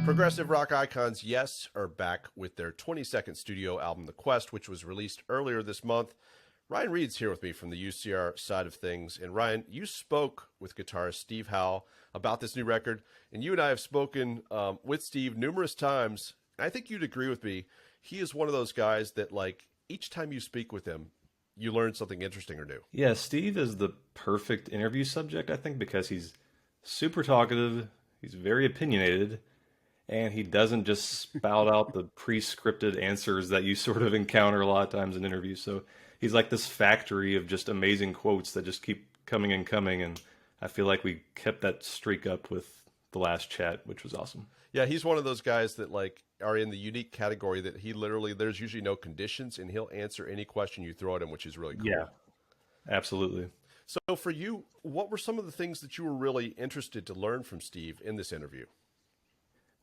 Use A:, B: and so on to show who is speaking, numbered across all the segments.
A: Progressive rock icons Yes are back with their 22nd studio album, The Quest, which was released earlier this month. Ryan Reed's here with me from the UCR side of things. And Ryan, you spoke with guitarist Steve Howe about this new record, and you and I have spoken with Steve numerous times. And I think you'd agree with me. He is one of those guys that, like, each time you speak with him, you learn something interesting or new.
B: Yeah, Steve is the perfect interview subject, I think, because he's super talkative, he's very opinionated, and he doesn't just spout out the pre-scripted answers that you sort of encounter a lot of times in interviews. So he's like this factory of just amazing quotes that just keep coming and coming, and I feel like we kept that streak up with the last chat, which was awesome.
A: Yeah, he's one of those guys that, like, are in the unique category that he literally, there's usually no conditions, and he'll answer any question you throw at him, which is really cool.
B: Yeah, absolutely.
A: So for you, what were some of the things that you were really interested to learn from Steve in this interview?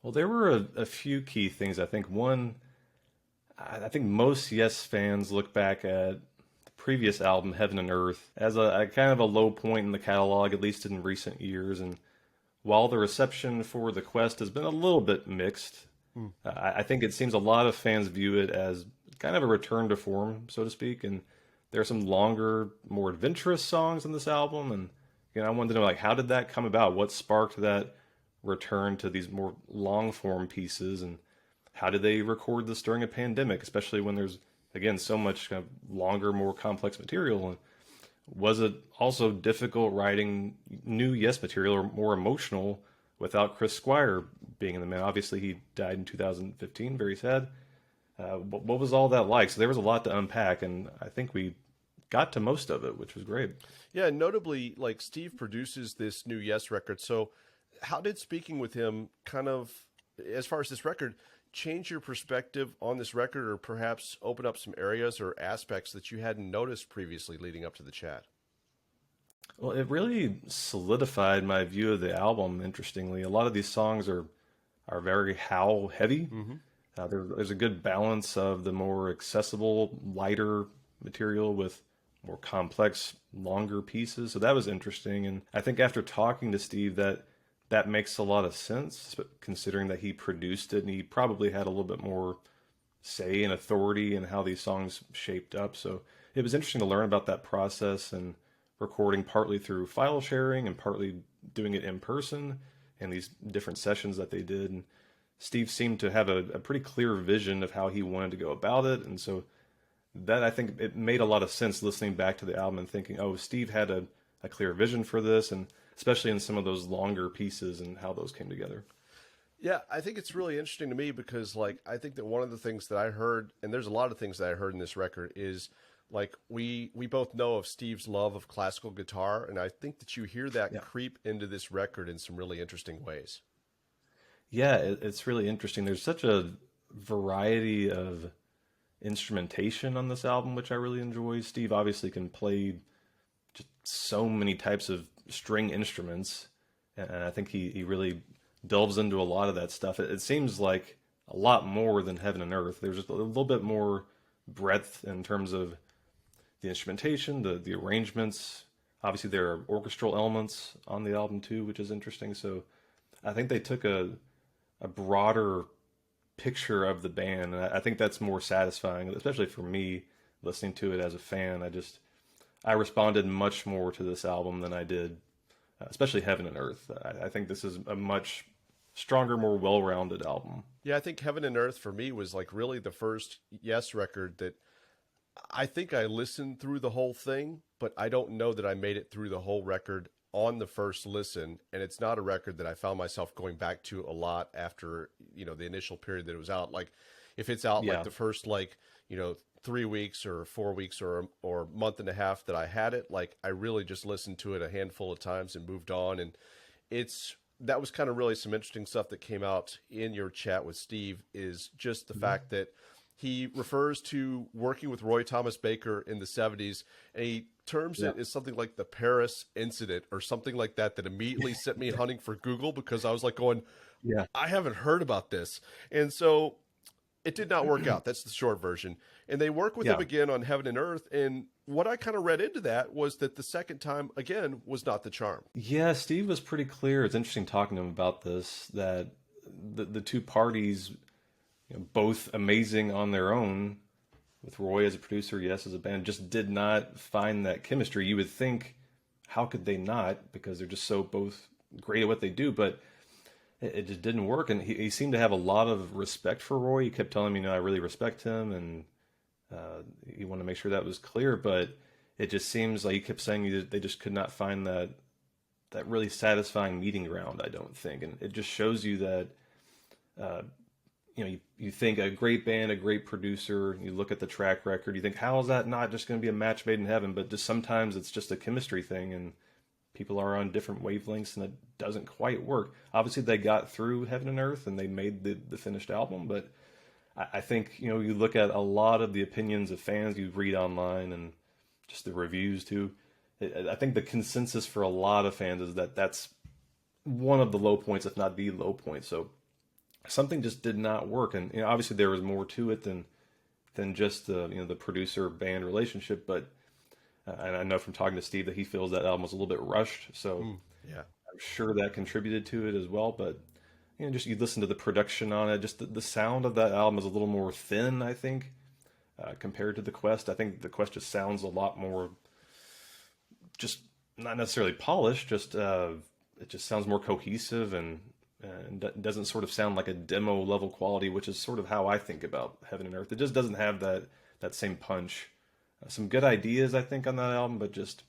B: Well, there were a few key things. I think one, I think most Yes fans look back at the previous album, Heaven and Earth, as a kind of a low point in the catalog, at least in recent years. And while the reception for The Quest has been a little bit mixed, I think it seems a lot of fans view it as kind of a return to form, so to speak. And there are some longer, more adventurous songs on this album. And I wanted to know, like, how did that come about? What sparked that return to these more long form pieces, and how did they record this during a pandemic, especially when there's, again, so much kind of longer, more complex material? And was it also difficult writing new Yes material or more emotional without Chris Squire being in the band? Obviously he died in 2015, very sad. What was all that like? So there was a lot to unpack, and I think we got to most of it, which was great.
A: Yeah, notably, like, Steve produces this new Yes record. So how did speaking with him kind of, as far as this record, change your perspective on this record, or perhaps open up some areas or aspects that you hadn't noticed previously leading up to the chat?
B: Well, it really solidified my view of the album, interestingly. A lot of these songs are very Howe heavy. There's a good balance of the more accessible, lighter material with more complex, longer pieces. So that was interesting. And I think after talking to Steve, that makes a lot of sense, considering that he produced it and he probably had a little bit more say and authority in how these songs shaped up. So it was interesting to learn about that process and recording partly through file sharing and partly doing it in person and these different sessions that they did. And Steve seemed to have a pretty clear vision of how he wanted to go about it. And so that, I think, it made a lot of sense listening back to the album and thinking, oh, Steve had a clear vision for this, and especially in some of those longer pieces and how those came together.
A: Yeah, I think it's really interesting to me because, like, I think that one of the things that I heard, and there's a lot of things that I heard in this record, is, like, we both know of Steve's love of classical guitar, and I think that you hear that creep into this record in some really interesting ways.
B: Yeah, it's really interesting. There's such a variety of instrumentation on this album, which I really enjoy. Steve obviously can play just so many types of string instruments, and I think he really delves into a lot of that stuff. It seems like a lot more than Heaven and Earth. There's just a little bit more breadth in terms of the instrumentation, the arrangements. Obviously there are orchestral elements on the album too, which is interesting. So I think they took a broader picture of the band, and I think that's more satisfying, especially for me listening to it as a fan. I responded much more to this album than I did, especially Heaven and Earth. I think this is a much stronger, more well-rounded album.
A: Yeah, I think Heaven and Earth for me was, like, really the first Yes record that I think I listened through the whole thing, but I don't know that I made it through the whole record on the first listen. And it's not a record that I found myself going back to a lot after, the initial period that it was out. Like, if it's out like the first, 3 weeks or 4 weeks or month and a half that I had it, like, I really just listened to it a handful of times and moved on. And that was kind of really some interesting stuff that came out in your chat with Steve, is just the fact that he refers to working with Roy Thomas Baker in the 70s, and he terms it as something like the Paris incident or something like that immediately sent me hunting for Google, because I was like going, I haven't heard about this. And so it did not work out. That's the short version. And they work with him again on Heaven and Earth. And what I kind of read into that was that the second time, again, was not the charm.
B: Yeah, Steve was pretty clear. It's interesting talking to him about this, that the two parties, both amazing on their own, with Roy as a producer, yes, as a band, just did not find that chemistry. You would think, how could they not? Because they're just so both great at what they do, but it just didn't work. And he seemed to have a lot of respect for Roy. He kept telling me, I really respect him, and he wanted to make sure that was clear. But it just seems like he kept saying they just could not find that really satisfying meeting ground, I don't think. And it just shows you that, you think a great band, a great producer, you look at the track record, you think, how is that not just going to be a match made in heaven? But just sometimes it's just a chemistry thing, and people are on different wavelengths, and it doesn't quite work. Obviously, they got through Heaven and Earth, and they made the finished album, but I think, you look at a lot of the opinions of fans you read online and just the reviews too. I think the consensus for a lot of fans is that that's one of the low points, if not the low point. So something just did not work, and obviously there was more to it than just the producer band relationship. But and I know from talking to Steve that he feels that album was a little bit rushed. So
A: yeah,
B: I'm sure that contributed to it as well. But just you listen to the production on it, just the sound of that album is a little more thin, I think, compared to the Quest. I think the Quest just sounds a lot more, just not necessarily polished, just it just sounds more cohesive and doesn't sort of sound like a demo level quality, which is sort of how I think about Heaven and Earth. It just doesn't have that same punch. Some good ideas, I think, on that album, but just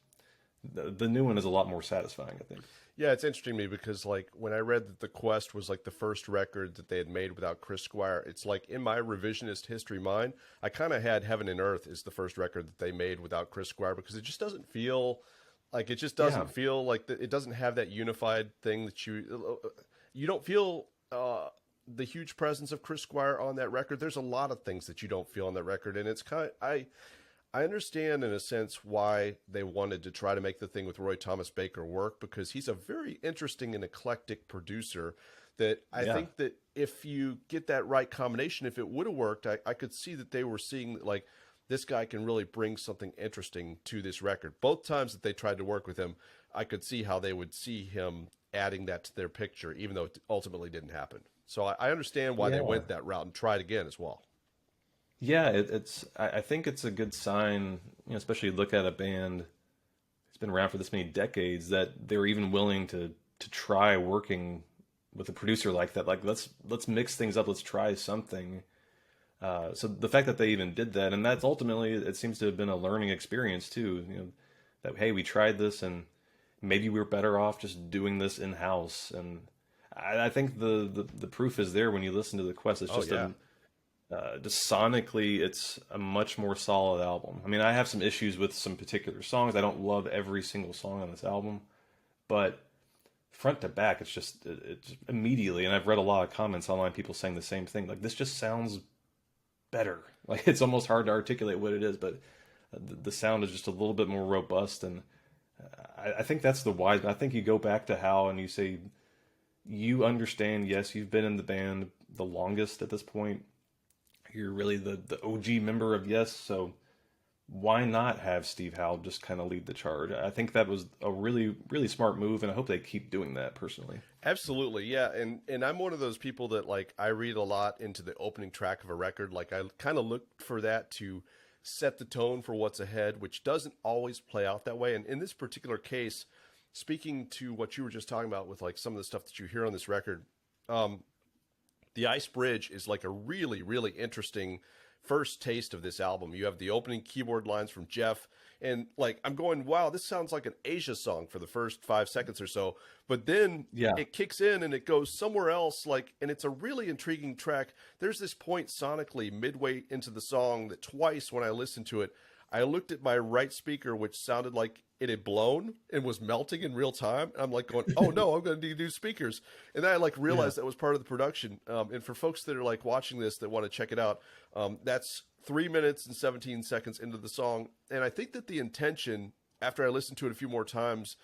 B: the new one is a lot more satisfying, I think.
A: Yeah, it's interesting to me because, like, when I read that the Quest was like the first record that they had made without Chris Squire, it's like in my revisionist history mind, I kind of had Heaven and Earth is the first record that they made without Chris Squire, because it just doesn't feel like it doesn't have that unified thing that you don't feel the huge presence of Chris Squire on that record. There's a lot of things that you don't feel on that record, and it's kind of, I understand in a sense why they wanted to try to make the thing with Roy Thomas Baker work, because he's a very interesting and eclectic producer that I think that if you get that right combination, if it would have worked, I could see that they were seeing like this guy can really bring something interesting to this record. Both times that they tried to work with him, I could see how they would see him adding that to their picture, even though it ultimately didn't happen. So I understand why they went that route and tried again as well.
B: Yeah, I think it's a good sign, especially look at a band that's been around for this many decades, that they're even willing to try working with a producer like that. Like, let's mix things up, let's try something. So the fact that they even did that, and that's ultimately, it seems to have been a learning experience too, that, hey, we tried this and maybe we're better off just doing this in-house. And I think the proof is there when you listen to the Quest. It's just just sonically, it's a much more solid album. I mean, I have some issues with some particular songs. I don't love every single song on this album, but front to back, it's just immediately, and I've read a lot of comments online, people saying the same thing. Like, this just sounds better. Like, it's almost hard to articulate what it is, but the sound is just a little bit more robust, and I think that's the wise. I think you go back to Howe and you say, you understand, yes, you've been in the band the longest at this point. You're really the OG member of Yes, so why not have Steve Howe just kind of lead the charge? I think that was a really, really smart move, and I hope they keep doing that personally.
A: Absolutely, yeah. And I'm one of those people that, like, I read a lot into the opening track of a record. Like, I kind of look for that to set the tone for what's ahead, which doesn't always play out that way. And in this particular case, speaking to what you were just talking about with, like, some of the stuff that you hear on this record, The Ice Bridge is like a really, really interesting first taste of this album. You have the opening keyboard lines from Geoff, and like, I'm going, wow, this sounds like an Asia song for the first 5 seconds or so. But then it kicks in and it goes somewhere else, like, and it's a really intriguing track. There's this point sonically midway into the song that twice when I listened to it, I looked at my right speaker, which sounded like it had blown and was melting in real time. I'm like going, oh no, I'm going to need new speakers. And then I like realized that was part of the production. And for folks that are like watching this that want to check it out, that's 3 minutes and 17 seconds into the song. And I think that the intention, after I listened to it a few more times,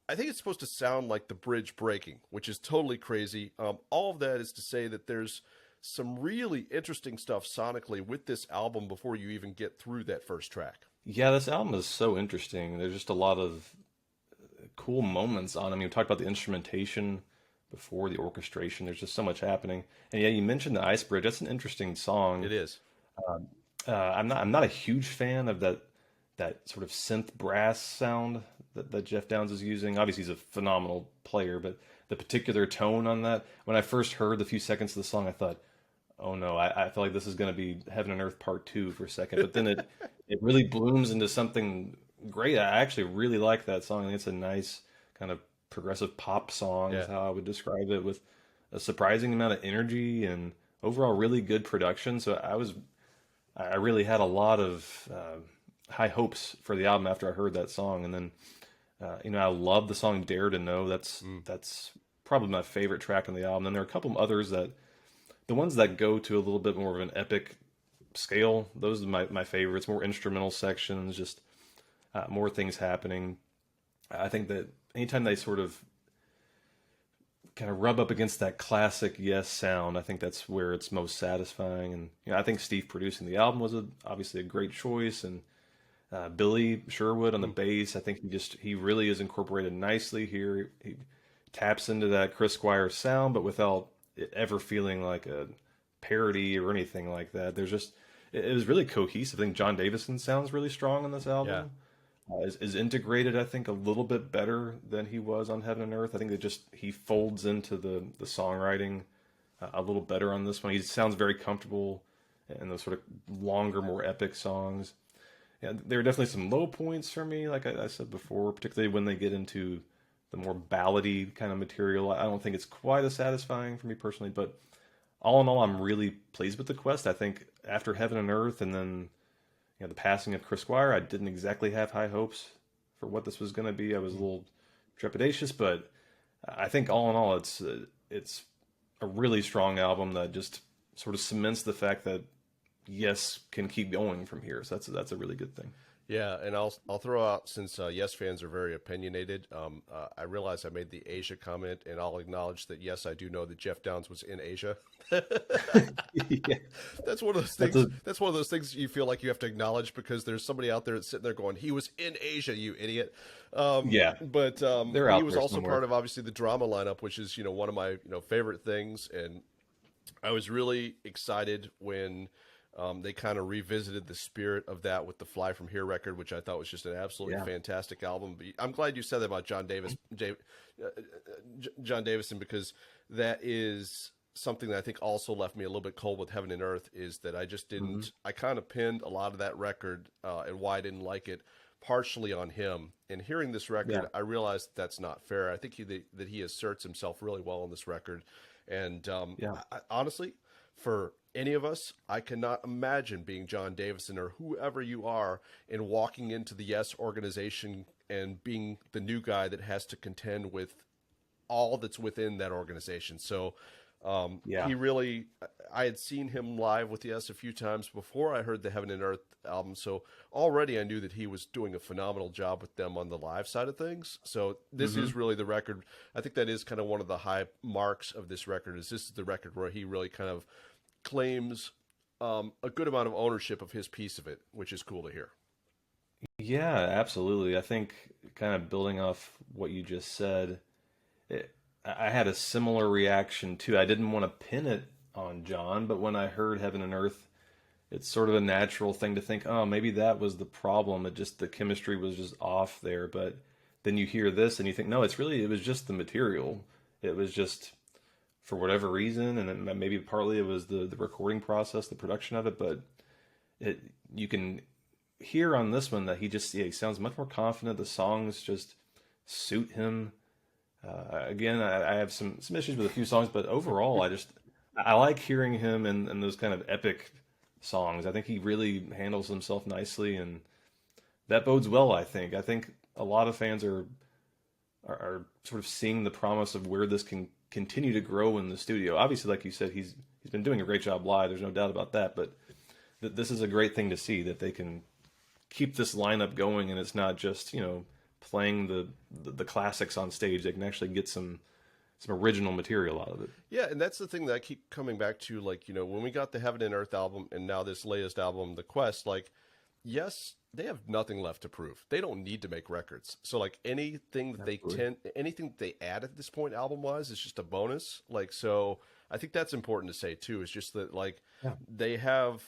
A: I think it's supposed to sound like the bridge breaking, which is totally crazy. All of that is to say that there's some really interesting stuff sonically with this album before you even get through that first track.
B: Yeah, this album is so interesting. There's just a lot of cool moments on it. I mean, we talked about the instrumentation before the orchestration. There's just so much happening. And yeah, you mentioned the Ice Bridge. That's an interesting song.
A: It is.
B: I'm not a huge fan of that sort of synth brass sound that Geoff Downes is using. Obviously, he's a phenomenal player, but the particular tone on that, when I first heard the few seconds of the song, I thought, oh no, I feel like this is going to be Heaven and Earth Part 2 for a second. But then it really blooms into something great. I actually really like that song. I think it's a nice kind of progressive pop song, is
A: Yeah.
B: how I would describe it, with a surprising amount of energy and overall really good production. So I really had a lot of high hopes for the album after I heard that song, and then I love the song "Dare to Know." That's probably my favorite track on the album. And there are a couple of others the ones that go to a little bit more of an epic scale. Those are my favorites. More instrumental sections, just more things happening. I think that anytime they sort of kind of rub up against that classic Yes sound, I think that's where it's most satisfying. And I think Steve producing the album was obviously a great choice, and Billy Sherwood on the bass, I think he really is incorporated nicely here. He taps into that Chris Squire sound, but without it ever feeling like a parody or anything like that. It was really cohesive. I think Jon Davison sounds really strong on this
A: Yeah.
B: album. Is integrated, I think, a little bit better than he was on Heaven and Earth. I think he folds into the songwriting a little better on this one. He sounds very comfortable in those sort of longer, more epic songs. Yeah, there are definitely some low points for me, like I said before, particularly when they get into the more ballady kind of material. I don't think it's quite as satisfying for me personally, but all in all, I'm really pleased with the quest. I think after Heaven and Earth, and then the passing of Chris Squire, I didn't exactly have high hopes for what this was going to be. I was a little trepidatious, but I think all in all, it's a really strong album that just sort of cements the fact that Yes can keep going from here. So that's a really good thing.
A: Yeah, and I'll throw out, since Yes fans are very opinionated. I realize I made the Asia comment, and I'll acknowledge that yes, I do know that Geoff Downes was in Asia.
B: Yeah,
A: That's one of those
B: that's
A: things. That's one of those things you feel like you have to acknowledge because there's somebody out there that's sitting there going, "He was in Asia, you idiot."
B: yeah,
A: But
B: they're
A: he
B: out
A: was
B: there
A: also
B: somewhere.
A: part of obviously the drama lineup, which is one of my favorite things, and I was really excited when they kind of revisited the spirit of that with the Fly From Here record, which I thought was just an absolutely
B: Yeah.
A: fantastic album. But I'm glad you said that about John Davison, because that is something that I think also left me a little bit cold with Heaven and Earth, is that I just
B: Hmm.
A: didn't. I kind of pinned a lot of that record and why I didn't like it partially on him. And hearing this record,
B: Yeah.
A: I realized that's not fair. I think that he asserts himself really well on this record, and
B: Yeah.
A: honestly, for any of us, I cannot imagine being Jon Davison or whoever you are and walking into the Yes organization and being the new guy that has to contend with all that's within that organization. So
B: Yeah.
A: he really, I had seen him live with Yes a few times before I heard the Heaven and Earth album. So already I knew that he was doing a phenomenal job with them on the live side of things. So this
B: Hmm.
A: is really the record. I think that is kind of one of the high marks of this record, is this is the record where he really kind of claims a good amount of ownership of his piece of it, which is cool to hear.
B: Yeah, absolutely. I think kind of building off what you just said, I had a similar reaction too. I didn't want to pin it on John, but when I heard Heaven and Earth, it's sort of a natural thing to think, oh, maybe that was the problem. It just, the chemistry was just off there. But then you hear this and you think, no, it was just the material. It was just for whatever reason, and maybe partly it was the recording process, the production of it, but you can hear on this one that he sounds much more confident. The songs just suit him. Again, I have some issues with a few songs, but overall, I like hearing him in those kind of epic songs. I think he really handles himself nicely, and that bodes well. I think a lot of fans are sort of seeing the promise of where this can continue to grow in the studio. Obviously, like you said, he's been doing a great job live. There's no doubt about that. But this is a great thing to see, that they can keep this lineup going, and it's not just playing the classics on stage. They can actually get some original material out of it.
A: Yeah, and that's the thing that I keep coming back to. Like, when we got the Heaven and Earth album and now this latest album, The Quest, like, Yes, they have nothing left to prove. They don't need to make records. So like anything that anything that they add at this point album wise is just a bonus. Like, so I think that's important to say too, is just that like
C: Yeah.
A: they have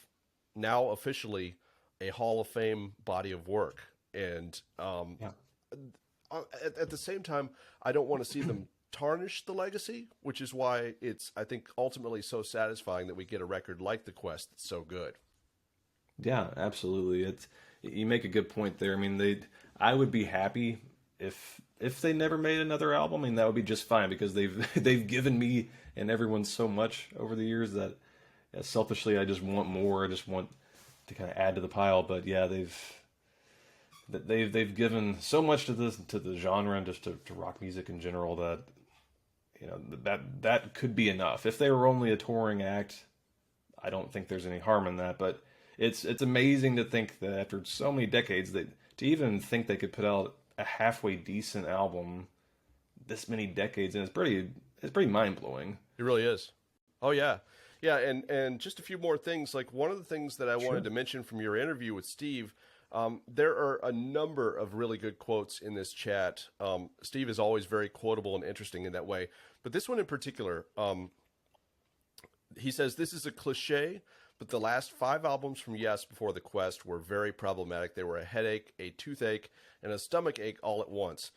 A: now officially a Hall of Fame body of work. And
C: Yeah.
A: at the same time, I don't want to see them tarnish the legacy, which is why it's, I think, ultimately so satisfying that we get a record like The Quest that's so good.
B: Yeah, absolutely. It's you make a good point there. I mean, I would be happy if they never made another album. I mean, that would be just fine because they've given me and everyone so much over the years that selfishly I just want more. I just want to kind of add to the pile. But yeah, they've given so much to the genre and just to rock music in general that that could be enough. If they were only a touring act, I don't think there's any harm in that. But it's amazing to think that after so many decades that to even think they could put out a halfway decent album this many decades, and it's pretty mind blowing.
A: It really is. Oh yeah. Yeah, and just a few more things. Like one of the things that I wanted to mention from your interview with Steve, there are a number of really good quotes in this chat. Steve is always very quotable and interesting in that way. But this one in particular, he says, this is a cliche, but the last 5 albums from Yes before The Quest were very problematic. They were a headache, a toothache, and a stomach ache all at once.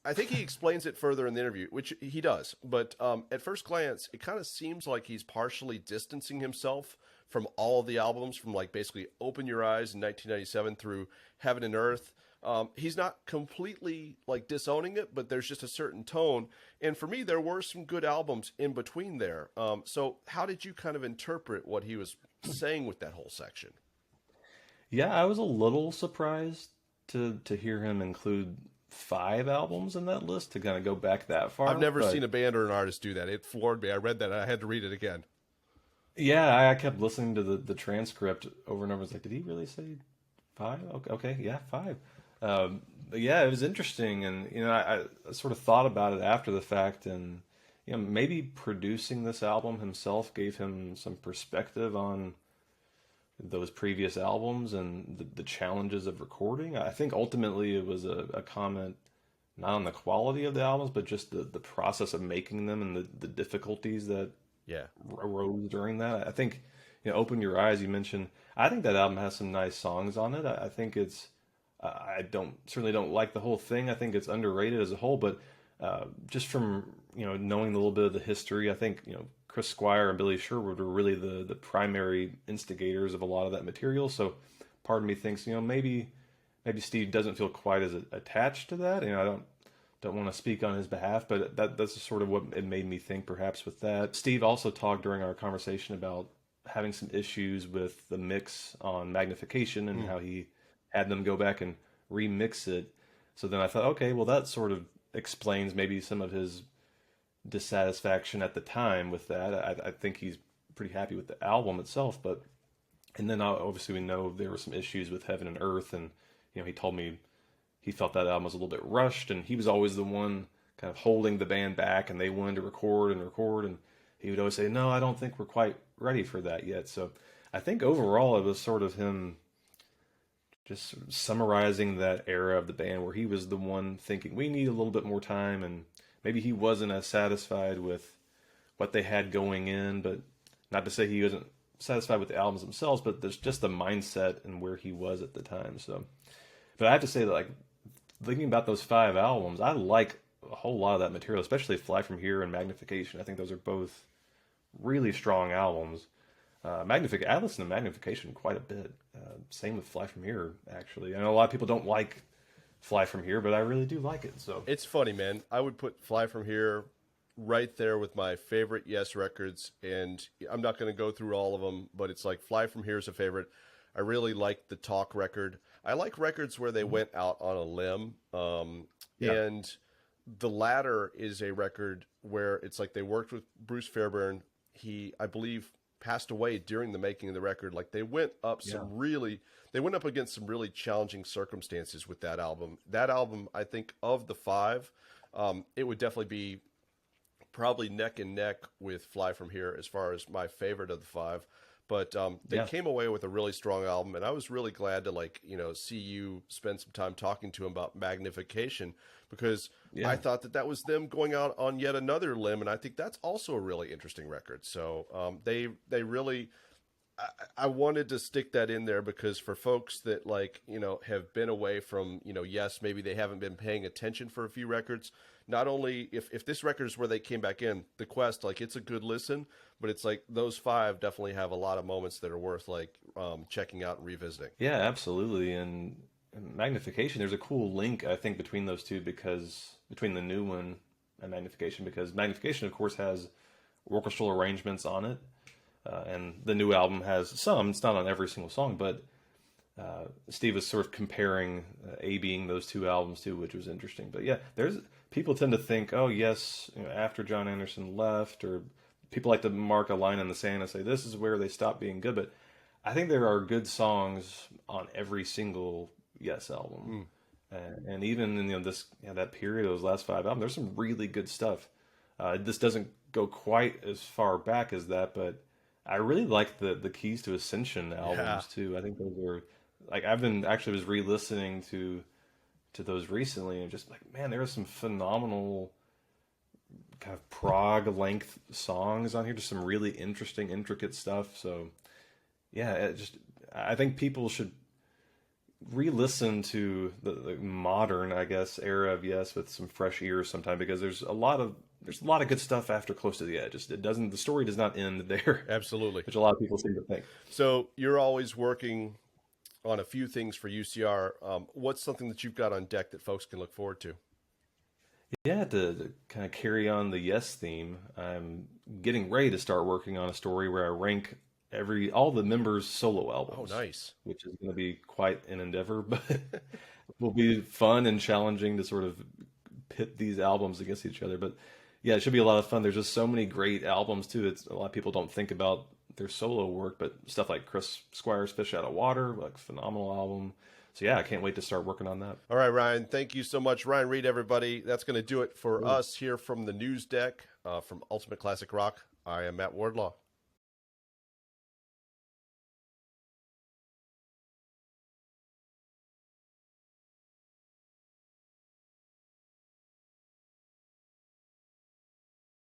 A: I think he explains it further in the interview, which he does. But at first glance, it kind of seems like he's partially distancing himself from all of the albums, from like basically Open Your Eyes in 1997 through Heaven and Earth. He's not completely like disowning it, but there's just a certain tone. And for me, there were some good albums in between there. So how did you kind of interpret what he was saying with that whole section?
B: Yeah, I was a little surprised to hear him include 5 albums in that list, to kind of go back that far.
A: I've never seen a band or an artist do that. It floored me. I read that and I had to read it again.
B: Yeah, I kept listening to the transcript over and over. I was like, did he really say 5? Okay, yeah, 5. But yeah, it was interesting, and I sort of thought about it after the fact, and maybe producing this album himself gave him some perspective on those previous albums and the challenges of recording. I think ultimately it was a comment not on the quality of the albums, but just the process of making them and the difficulties that arose during that. I think, Open Your Eyes, you mentioned, I think that album has some nice songs on it. I think it's, I certainly don't like the whole thing. I think it's underrated as a whole, but just from, knowing a little bit of the history, I think, Chris Squire and Billy Sherwood were really the primary instigators of a lot of that material. So part of me thinks, maybe Steve doesn't feel quite as attached to that. I don't want to speak on his behalf, but that's sort of what it made me think perhaps with that. Steve also talked during our conversation about having some issues with the mix on Magnification and how he had them go back and remix it. So then I thought, okay, well that sort of explains maybe some of his dissatisfaction at the time with that. I think he's pretty happy with the album itself, and then obviously we know there were some issues with Heaven and Earth, and he told me he felt that album was a little bit rushed, and he was always the one kind of holding the band back, and they wanted to record, and he would always say, no, I don't think we're quite ready for that yet. So I think overall it was sort of him just summarizing that era of the band where he was the one thinking we need a little bit more time, and maybe he wasn't as satisfied with what they had going in, but not to say he wasn't satisfied with the albums themselves, but there's just the mindset and where he was at the time. So, but I have to say that, like, thinking about those 5 albums, I like a whole lot of that material, especially Fly From Here and Magnification. I think those are both really strong albums. I listen to Magnification quite a bit. Same with Fly From Here, actually. I know a lot of people don't like Fly From Here, but I really do like it. So
A: it's funny, man. I would put Fly From Here right there with my favorite Yes records, and I'm not going to go through all of them, but it's like Fly From Here is a favorite. I really like the Talk record. I like records where they went out on a limb, and the latter is a record where it's like they worked with Bruce Fairbairn. He, I believe, passed away during the making of the record. Like they went up against some really challenging circumstances with that album. That album, I think, of the 5, it would definitely be probably neck and neck with Fly From Here as far as my favorite of the five. But they
B: Yeah.
A: came away with a really strong album, and I was really glad to see you spend some time talking to him about Magnification, because
B: Yeah.
A: I thought that was them going out on yet another limb, and I think that's also a really interesting record. So they really. I wanted to stick that in there because for folks that have been away from, yes, maybe they haven't been paying attention for a few records. Not only if this record is where they came back in, The Quest, it's a good listen, but it's those five definitely have a lot of moments that are worth checking out and revisiting.
B: Yeah, absolutely. And Magnification, there's a cool link, I think, between those two, because between the new one and Magnification, because Magnification, of course, has orchestral arrangements on it. And the new album has some. It's not on every single song, but Steve was sort of comparing A-Being those two albums too, which was interesting. But yeah, there's people tend to think, oh yes, after John Anderson left, or people like to mark a line in the sand and say this is where they stopped being good. But I think there are good songs on every single Yes album, and even in that period of those last five albums, there's some really good stuff. This doesn't go quite as far back as that, but I really like the Keys to Ascension albums too. I think those were I've been actually was re-listening to those recently, and just man, there are some phenomenal kind of prog length songs on here. Just some really interesting, intricate stuff. So yeah, I think people should re-listen to the modern, I guess, era of Yes with some fresh ears sometime, because there's a lot of good stuff after Close to the Edge. The story does not end there.
A: Absolutely.
B: Which a lot of people seem to think.
A: So you're always working on a few things for UCR. What's something that you've got on deck that folks can look forward to?
B: Yeah, to kind of carry on the Yes theme, I'm getting ready to start working on a story where I rank all the members' solo albums.
A: Oh, nice.
B: Which is going to be quite an endeavor, but will be fun and challenging to sort of pit these albums against each other. But yeah, it should be a lot of fun. There's just so many great albums too. A lot of people don't think about their solo work, but stuff like Chris Squire's Fish Out of Water, phenomenal album. So yeah, I can't wait to start working on that.
A: All right, Ryan, thank you so much. Ryan Reed, everybody. That's going to do it for us here from the news deck from Ultimate Classic Rock. I am Matt Wardlaw.